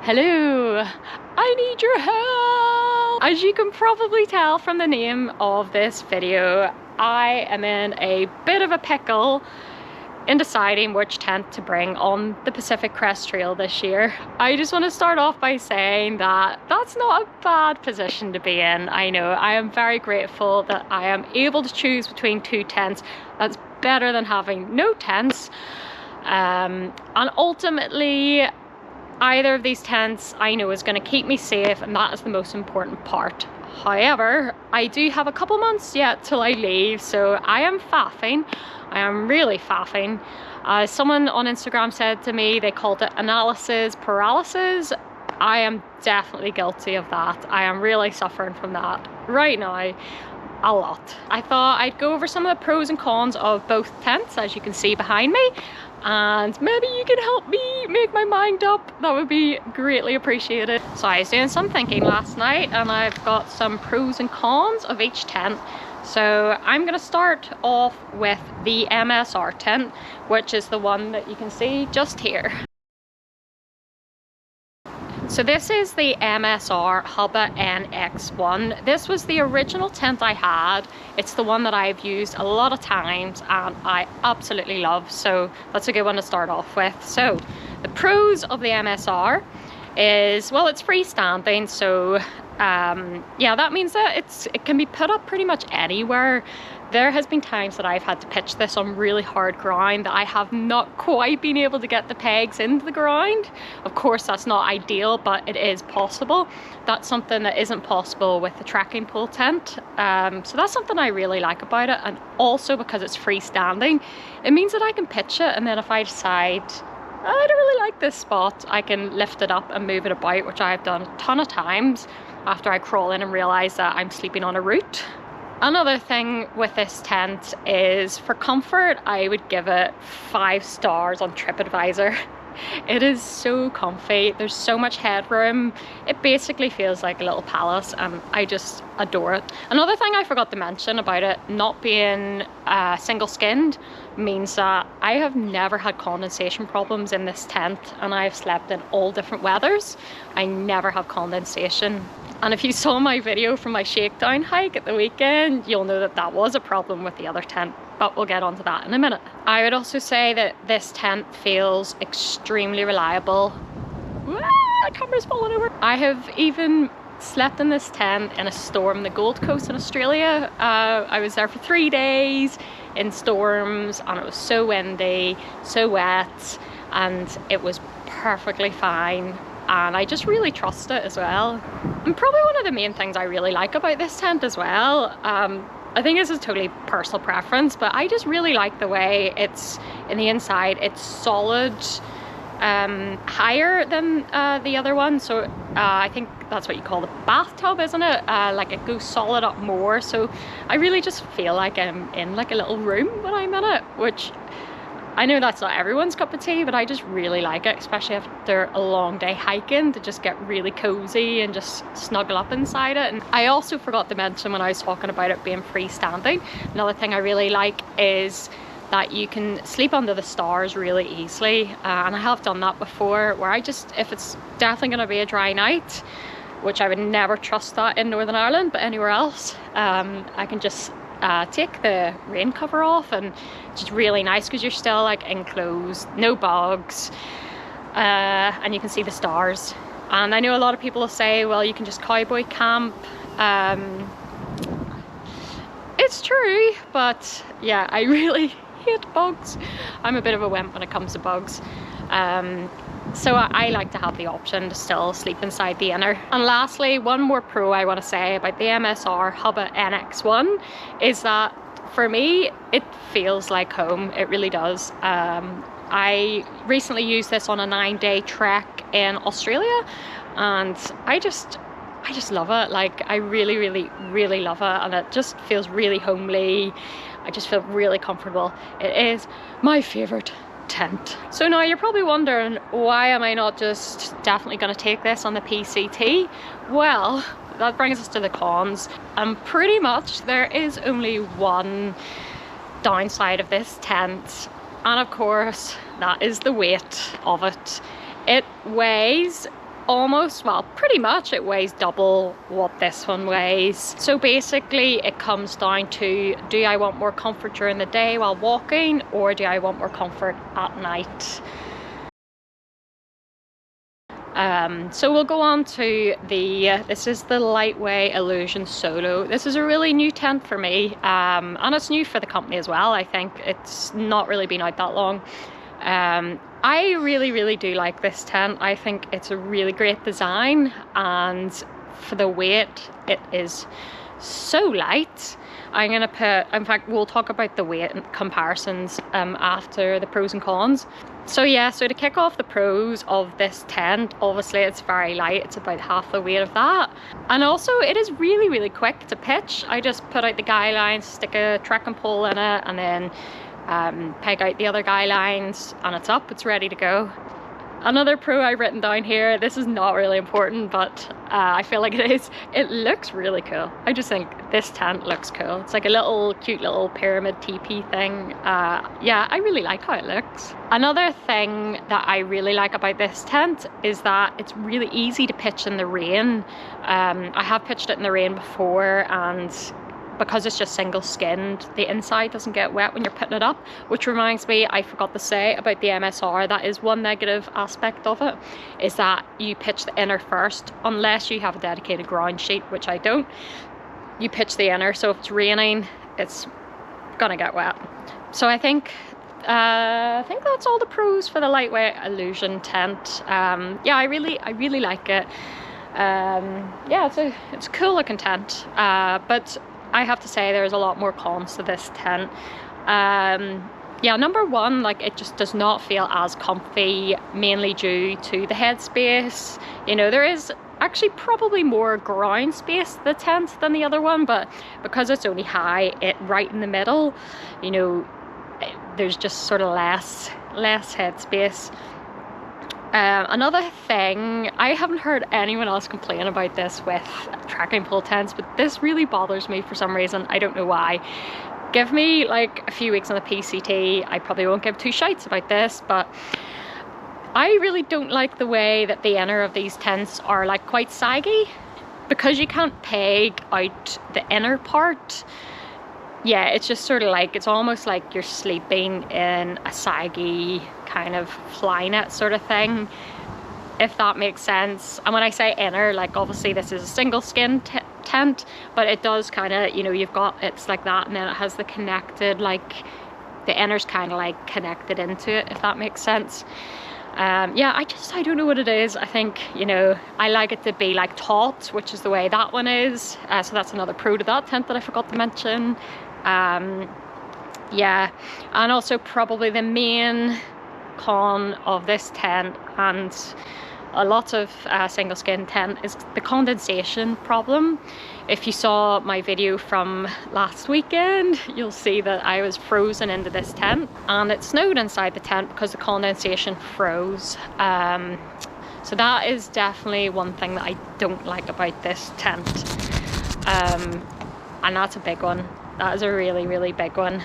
Hello, I need your help! As you can probably tell from the name of this video, I am in a bit of a pickle in deciding which tent to bring on the Pacific Crest Trail this year. I just want to start off by saying that that's not a bad position to be in. I know, I am very grateful that I am able to choose between two tents. That's better than having no tents. And ultimately, either of these tents I know is going to keep me safe, and that is the most important part. However, I do have a couple months yet till I leave, so I am faffing. I am really faffing. Someone on Instagram said to me they called it analysis paralysis. I am definitely guilty of that. I am really suffering from that right now, a lot. I thought I'd go over some of the pros and cons of both tents, as you can see behind me, and maybe you can help me make my mind up. That would be greatly appreciated. So I was doing some thinking last night, and I've got some pros and cons of each tent. So I'm going to start off with the MSR tent, which is the one that you can see just here. So this is the MSR Hubba NX1. This was the original tent I had. It's the one that I've used a lot of times and I absolutely love. So that's a good one to start off with. So the pros of the MSR is, well, it's freestanding. So yeah, that means that it can be put up pretty much anywhere. There has been times that I've had to pitch this on really hard ground that I have not quite been able to get the pegs into the ground. Of course, that's not ideal, but it is possible. That's something that isn't possible with the trekking pole tent. So that's something I really like about it. And also because it's freestanding, it means that I can pitch it, and then if I decide I don't really like this spot, I can lift it up and move it about, which I've done a ton of times after I crawl in and realize that I'm sleeping on a root. Another thing with this tent is, for comfort, I would give it 5 stars on TripAdvisor. It is so comfy, there's so much headroom. It basically feels like a little palace and I just adore it. Another thing I forgot to mention about it not being single skinned means that I have never had condensation problems in this tent, and I've slept in all different weathers. I never have condensation. And if you saw my video from my shakedown hike at the weekend, you'll know that that was a problem with the other tent, but we'll get onto that in a minute. I would also say that this tent feels extremely reliable. The camera's falling over. I have even slept in this tent in a storm on the Gold Coast in Australia. I was there for 3 days in storms, and it was so windy, so wet, and it was perfectly fine. And I just really trust it as well. And probably one of the main things I really like about this tent as well, I think this is totally personal preference, but I just really like the way it's in the inside. It's solid, higher than the other one. So I think that's what you call the bathtub, isn't it? Like it goes solid up more. So I really just feel like I'm in like a little room when I'm in it, which I know that's not everyone's cup of tea, but I just really like it, especially after a long day hiking, to just get really cozy and just snuggle up inside it. And I also forgot to mention when I was talking about it being freestanding, another thing I really like is that you can sleep under the stars really easily. And I have done that before, where I just, if it's definitely going to be a dry night, which I would never trust that in Northern Ireland, but anywhere else, I can just take the rain cover off, and it's just really nice because you're still like enclosed, no bugs, and you can see the stars. And I know a lot of people will say, well, you can just cowboy camp. It's true, but yeah, I really hate bugs. I'm a bit of a wimp when it comes to bugs. So I like to have the option to still sleep inside the inner. And lastly, one more pro I want to say about the MSR Hubba NX1 is that for me, it feels like home. It really does. I recently used this on a 9-day trek in Australia, and I just love it. Like, I really, really, really love it, and it just feels really homely. I just feel really comfortable. It is my favorite tent. So now you're probably wondering, why am I not just definitely going to take this on the PCT? Well, that brings us to the cons, and pretty much there is only one downside of this tent, and of course that is the weight of it. It weighs almost, well, pretty much it weighs double what this one weighs. So basically it comes down to, do I want more comfort during the day while walking, or do I want more comfort at night? So we'll go on to this is the Liteway Illusion Solo. This is a really new tent for me, and it's new for the company as well. I think it's not really been out that long. I really do like this tent. I think it's a really great design, and for the weight, it is so light. I'm gonna put, in fact, we'll talk about the weight comparisons after the pros and cons. So yeah, so to kick off the pros of this tent, obviously it's very light, it's about half the weight of that. And also it is really quick to pitch. I just put out the guy lines, stick a trekking pole in it, and then peg out the other guy lines, and it's up, it's ready to go. Another pro I've written down here, this is not really important, but I feel like it is, it looks really cool. I just think this tent looks cool. It's like a little cute little pyramid teepee thing. Yeah, I really like how it looks. Another thing that I really like about this tent is that it's really easy to pitch in the rain. I have pitched it in the rain before, and because it's just single skinned, the inside doesn't get wet when you're putting it up, which reminds me, I forgot to say about the MSR, that is one negative aspect of it, is that you pitch the inner first, unless you have a dedicated ground sheet, which I don't. You pitch the inner, so if it's raining, it's gonna get wet. So I think that's all the pros for the Liteway Illusion tent. Yeah, I really like it. Yeah, it's a cool looking tent, but I have to say there's a lot more cons to this tent. Yeah, number one, like, it just does not feel as comfy, mainly due to the headspace. You know, there is actually probably more ground space to the tent than the other one, but because it's only high, right in the middle, you know, there's just sort of less headspace. Another thing, I haven't heard anyone else complain about this with trekking pole tents, but this really bothers me for some reason. I don't know why. Give me like a few weeks on the PCT, I probably won't give two shites about this, but I really don't like the way that the inner of these tents are like quite saggy, because you can't peg out the inner part. Yeah, it's just sort of like, it's almost like you're sleeping in a saggy kind of fly net sort of thing, if that makes sense. And when I say inner, like, obviously this is a single skin tent, but it does kind of, you know, you've got, it's like that, and then it has the connected, like, the inner's kind of like connected into it, if that makes sense. Yeah, I don't know what it is. I think, you know, I like it to be like taut, which is the way that one is. So that's another pro to that tent that I forgot to mention. Yeah, and also probably the main con of this tent, and a lot of single skin tent, is the condensation problem. If you saw my video from last weekend, you'll see that I was frozen into this tent, and it snowed inside the tent because the condensation froze. So that is definitely one thing that I don't like about this tent, and that's a big one. That is a really big one.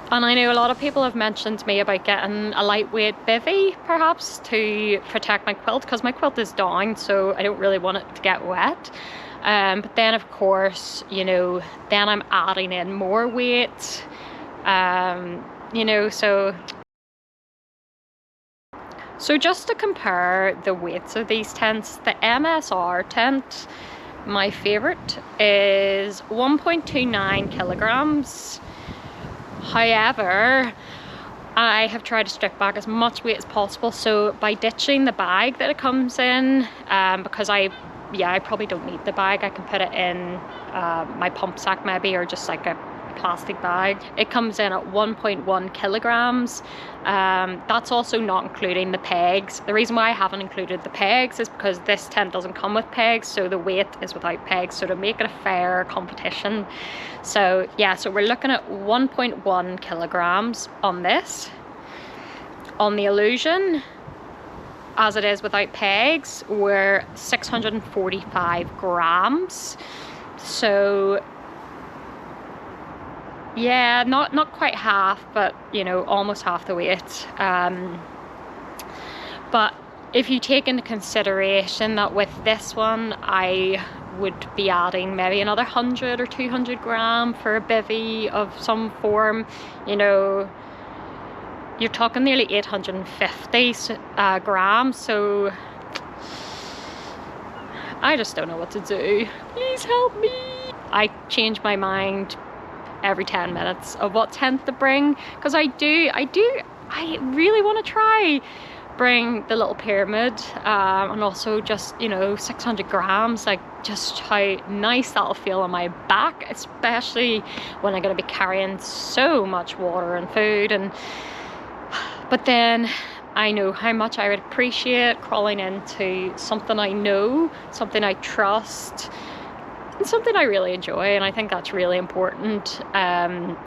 And I know a lot of people have mentioned to me about getting a lightweight bivvy, perhaps, to protect my quilt, because my quilt is down, so I don't really want it to get wet. But then, of course, you know, then I'm adding in more weight, you know, so just to compare the weights of these tents, the MSR tent, my favorite, is 1.29 kilograms. However, I have tried to strip back as much weight as possible, so by ditching the bag that it comes in, because I probably don't need the bag, I can put it in my pump sack maybe, or just like a plastic bag. It comes in at 1.1 kilograms. That's also not including the pegs. The reason why I haven't included the pegs is because this tent doesn't come with pegs, so the weight is without pegs, so to make it a fair competition. So yeah, so we're looking at 1.1 kilograms on this. On the Illusion, as it is without pegs, we're 645 grams. So yeah, not quite half, but you know, almost half the weight. But if you take into consideration that with this one I would be adding maybe another 100 or 200 gram for a bivvy of some form, you know, you're talking nearly 850 grams. So I just don't know what to do. Please help me. I change my mind every 10 minutes of what tent to bring, because I really want to try bring the little pyramid, and also just, you know, 600 grams, like just how nice that'll feel on my back, especially when I'm going to be carrying so much water and food. And but then I know how much I would appreciate crawling into something I know, something I trust, and something I really enjoy, and I think that's really important.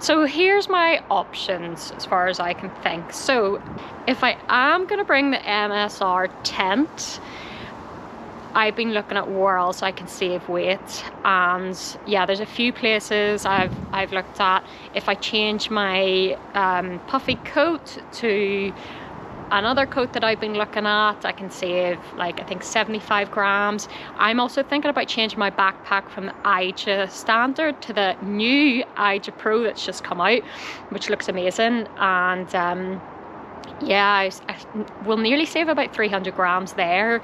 So here's my options as far as I can think. So if I am going to bring the MSR tent, I've been looking at where else I can save weight, and yeah, there's a few places I've looked at. If I change my puffy coat to another coat that I've been looking at, I can save like I think 75 grams. I'm also thinking about changing my backpack from the IJA standard to the new IJA Pro that's just come out, which looks amazing. And yeah, I will nearly save about 300 grams there.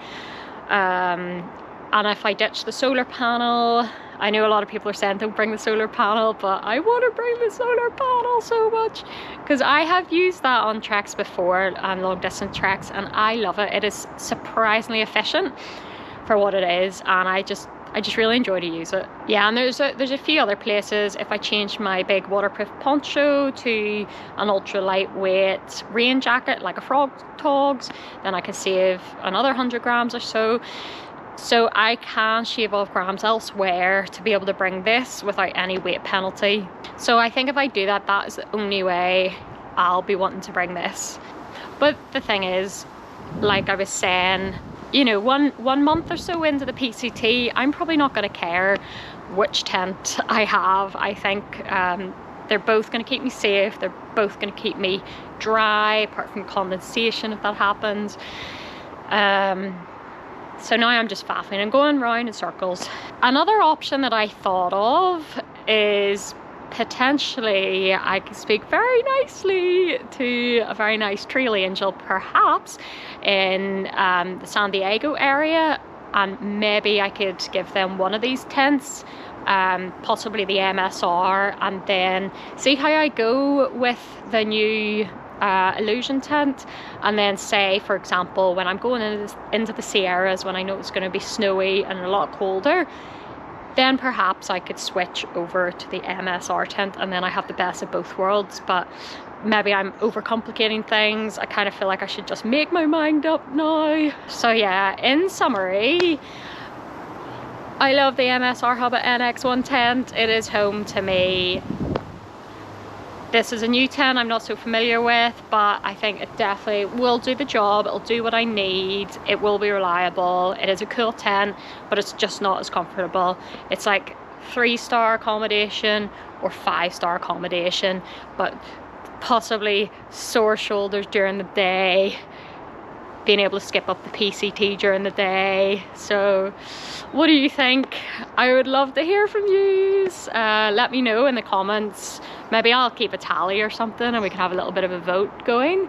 And if I ditch the solar panel, I know a lot of people are saying don't bring the solar panel, but I want to bring the solar panel so much, because I have used that on treks before, and long distance treks, and I love it. It is surprisingly efficient for what it is, and I just really enjoy to use it. Yeah, and there's a few other places. If I change my big waterproof poncho to an ultra lightweight rain jacket like a Frog Togs, then I can save another 100 grams or so. So I can shave off grams elsewhere to be able to bring this without any weight penalty. So I think if I do that, that is the only way I'll be wanting to bring this. But the thing is, like I was saying, you know, one month or so into the PCT, I'm probably not going to care which tent I have. I think they're both going to keep me safe. They're both going to keep me dry, apart from condensation if that happens. So now I'm just faffing and going round in circles. Another option that I thought of is potentially I could speak very nicely to a very nice trail angel, perhaps in the San Diego area, and maybe I could give them one of these tents, possibly the MSR, and then see how I go with the new illusion tent. And then say, for example, when I'm going into the Sierras, when I know it's going to be snowy and a lot colder, then perhaps I could switch over to the MSR tent, and then I have the best of both worlds. But maybe I'm overcomplicating things. I kind of feel like I should just make my mind up now. So yeah, in summary, I love the MSR Hubba NX1 tent. It is home to me. This is a new tent I'm not so familiar with, but I think it definitely will do the job. It'll do what I need. It will be reliable. It is a cool tent, but it's just not as comfortable. It's like 3-star accommodation or 5-star accommodation, but possibly sore shoulders during the day, being able to skip up the PCT during the day. So what do you think? I would love to hear from you. Let me know in the comments. Maybe I'll keep a tally or something and we can have a little bit of a vote going.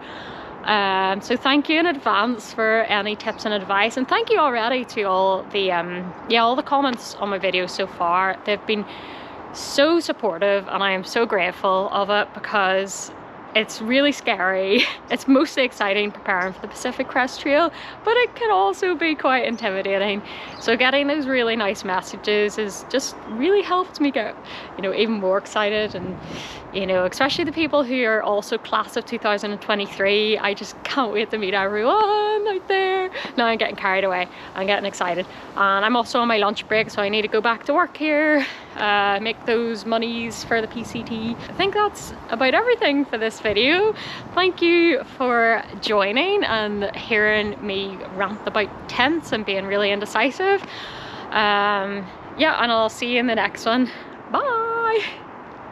So thank you in advance for any tips and advice, and thank you already to all the all the comments on my videos so far. They've been so supportive and I am so grateful of it, because it's really scary. It's mostly exciting preparing for the Pacific Crest Trail, but it can also be quite intimidating. So getting those really nice messages has just really helped me get, you know, even more excited. And, you know, especially the people who are also class of 2023, I just can't wait to meet everyone out there. Now I'm getting carried away. I'm getting excited. And I'm also on my lunch break, so I need to go back to work here, make those monies for the PCT. I think that's about everything for this video. Thank you for joining and hearing me rant about tents and being really indecisive. Yeah, and I'll see you in the next one. Bye.